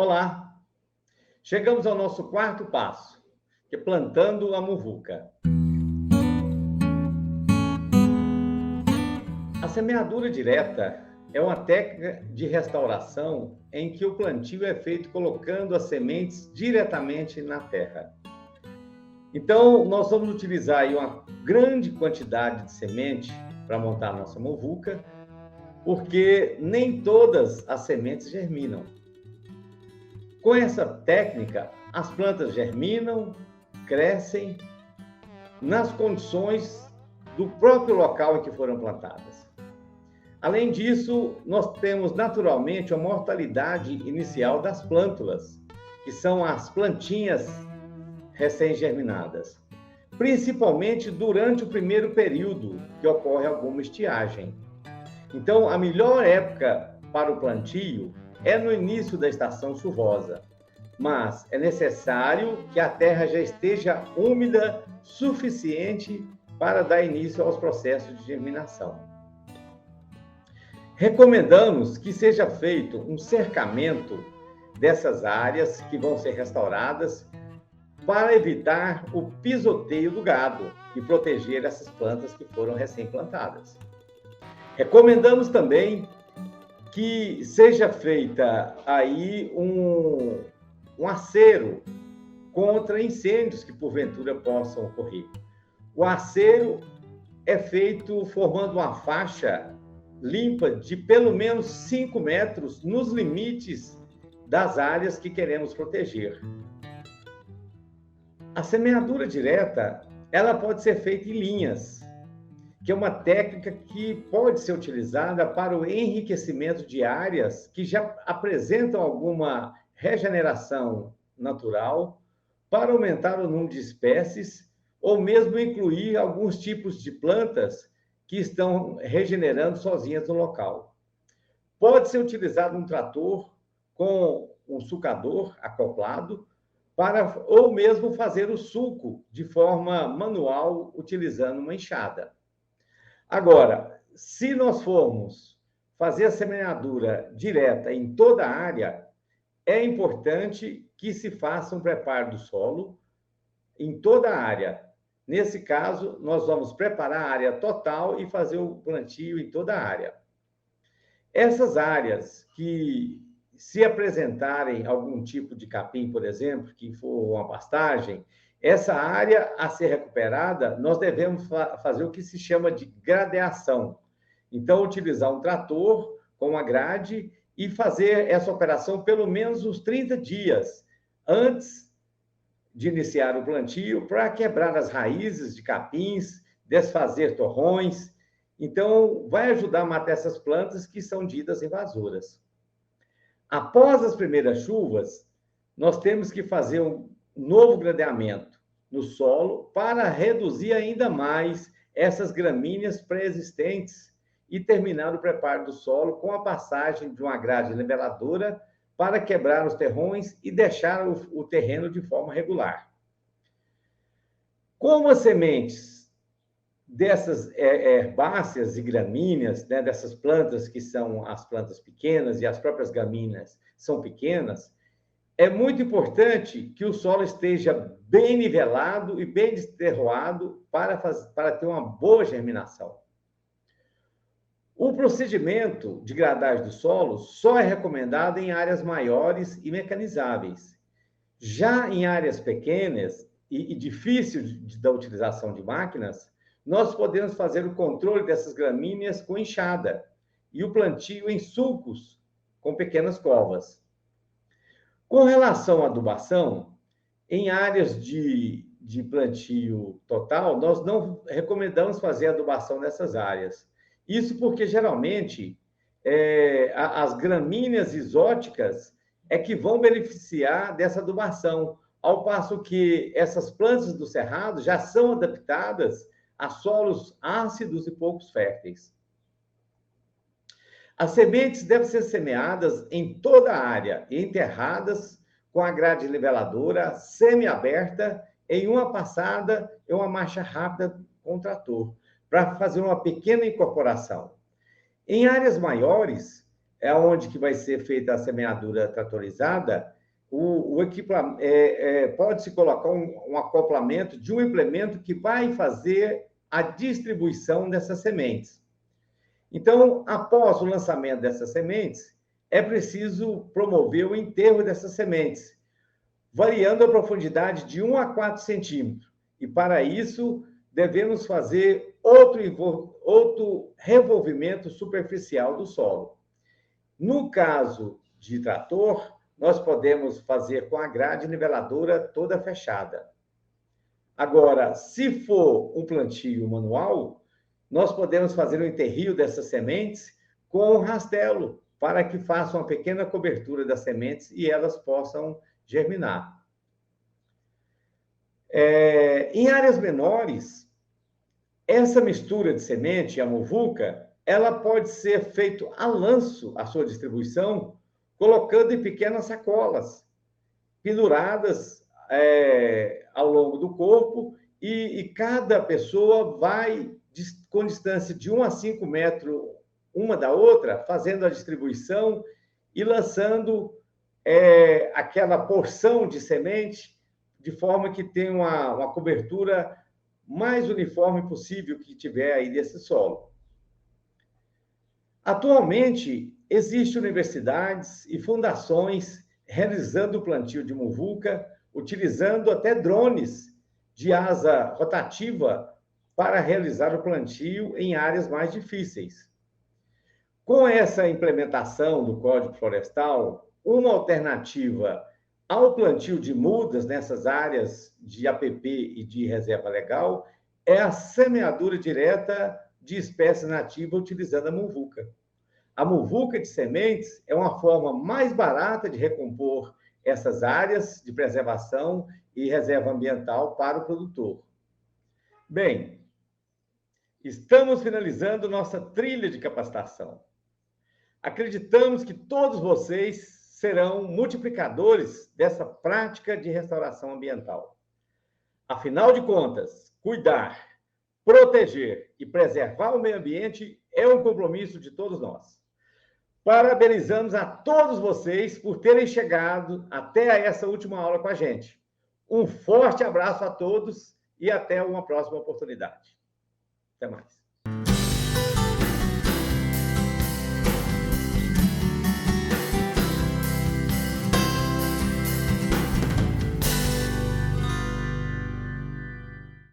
Olá! Chegamos ao nosso quarto passo, que é plantando a muvuca. A semeadura direta é uma técnica de restauração em que o plantio é feito colocando as sementes diretamente na terra. Então, nós vamos utilizar aí uma grande quantidade de semente para montar a nossa muvuca, porque nem todas as sementes germinam. Com essa técnica, as plantas germinam, crescem nas condições do próprio local em que foram plantadas. Além disso, nós temos naturalmente a mortalidade inicial das plântulas, que são as plantinhas recém-germinadas, principalmente durante o primeiro período que ocorre alguma estiagem. Então, a melhor época para o plantio é no início da estação chuvosa, mas é necessário que a terra já esteja úmida suficiente para dar início aos processos de germinação. Recomendamos que seja feito um cercamento dessas áreas que vão ser restauradas para evitar o pisoteio do gado e proteger essas plantas que foram recém-plantadas. Recomendamos também que seja feita aí um acero contra incêndios que porventura possam ocorrer. O acero é feito formando uma faixa limpa de pelo menos 5 metros nos limites das áreas que queremos proteger. A semeadura direta, ela pode ser feita em linhas, que é uma técnica que pode ser utilizada para o enriquecimento de áreas que já apresentam alguma regeneração natural, para aumentar o número de espécies, ou mesmo incluir alguns tipos de plantas que estão regenerando sozinhas no local. Pode ser utilizado um trator com um sulcador acoplado, ou mesmo fazer o sulco de forma manual, utilizando uma enxada. Agora, se nós formos fazer a semeadura direta em toda a área, é importante que se faça um preparo do solo em toda a área. Nesse caso, nós vamos preparar a área total e fazer o plantio em toda a área. Essas áreas que se apresentarem algum tipo de capim, por exemplo, que for uma pastagem, essa área a ser recuperada, nós devemos fazer o que se chama de gradeação. Então, utilizar um trator com uma grade e fazer essa operação pelo menos uns 30 dias antes de iniciar o plantio, para quebrar as raízes de capins, desfazer torrões. Então, vai ajudar a matar essas plantas que são ditas invasoras. Após as primeiras chuvas, nós temos que fazer um novo gradeamento no solo para reduzir ainda mais essas gramíneas pré-existentes e terminar o preparo do solo com a passagem de uma grade niveladora para quebrar os terrões e deixar o terreno de forma regular. Como as sementes dessas herbáceas e gramíneas, né, dessas plantas que são as plantas pequenas e as próprias gramíneas são pequenas, é muito importante que o solo esteja bem nivelado e bem desterroado para ter uma boa germinação. O procedimento de gradagem do solo só é recomendado em áreas maiores e mecanizáveis. Já em áreas pequenas e difíceis da utilização de máquinas, nós podemos fazer o controle dessas gramíneas com enxada e o plantio em sulcos com pequenas covas. Com relação à adubação, em áreas de plantio total, nós não recomendamos fazer adubação nessas áreas. Isso porque, geralmente, as gramíneas exóticas é que vão beneficiar dessa adubação, ao passo que essas plantas do cerrado já são adaptadas a solos ácidos e poucos férteis. As sementes devem ser semeadas em toda a área e enterradas com a grade niveladora semi-aberta em uma passada e uma marcha rápida com o trator, para fazer uma pequena incorporação. Em áreas maiores, é onde que vai ser feita a semeadura tratorizada, o equipamento pode-se colocar um acoplamento de um implemento que vai fazer a distribuição dessas sementes. Então, após o lançamento dessas sementes, é preciso promover o enterro dessas sementes, variando a profundidade de 1 a 4 centímetros. E, para isso, devemos fazer outro revolvimento superficial do solo. No caso de trator, nós podemos fazer com a grade niveladora toda fechada. Agora, se for um plantio manual, nós podemos fazer o enterrio dessas sementes com um rastelo, para que faça uma pequena cobertura das sementes e elas possam germinar. Em áreas menores, essa mistura de semente, a muvuca, ela pode ser feito a lanço, a sua distribuição, colocando em pequenas sacolas, penduradas ao longo do corpo, e cada pessoa vai com distância de 1 a 5 metros uma da outra, fazendo a distribuição e lançando aquela porção de semente, de forma que tenha uma cobertura mais uniforme possível que tiver aí desse solo. Atualmente, existem universidades e fundações realizando o plantio de muvuca, utilizando até drones de asa rotativa para realizar o plantio em áreas mais difíceis. Com essa implementação do Código Florestal, uma alternativa ao plantio de mudas nessas áreas de APP e de reserva legal é a semeadura direta de espécies nativas utilizando a muvuca. A muvuca de sementes é uma forma mais barata de recompor essas áreas de preservação e reserva ambiental para o produtor. Bem, estamos finalizando nossa trilha de capacitação. Acreditamos que todos vocês serão multiplicadores dessa prática de restauração ambiental. Afinal de contas, cuidar, proteger e preservar o meio ambiente é um compromisso de todos nós. Parabenizamos a todos vocês por terem chegado até essa última aula com a gente. Um forte abraço a todos e até uma próxima oportunidade. Até mais.